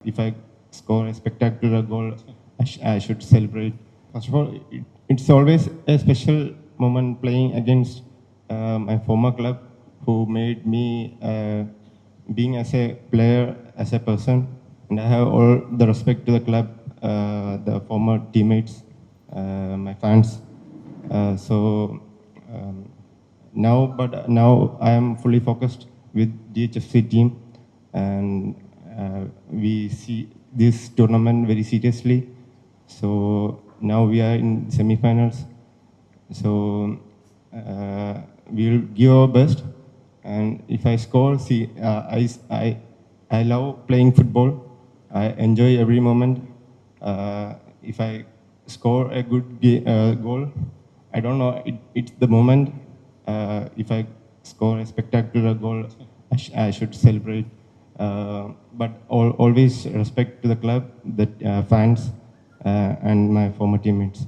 If I score a spectacular goal, I should celebrate. First of all, it's always a special moment playing against my former club, who made me being as a player, as a person, and I have all the respect to the club, the former teammates, my fans. So now I am fully focused with DHFC team, and we see this tournament very seriously. So now we are in semi-finals. So we'll give our best, and if I score, I love playing football. I enjoy every moment. If I score a good goal, I don't know. It's the moment. If I score a spectacular goal, I should celebrate. But always respect to the club, the fans, and my former teammates.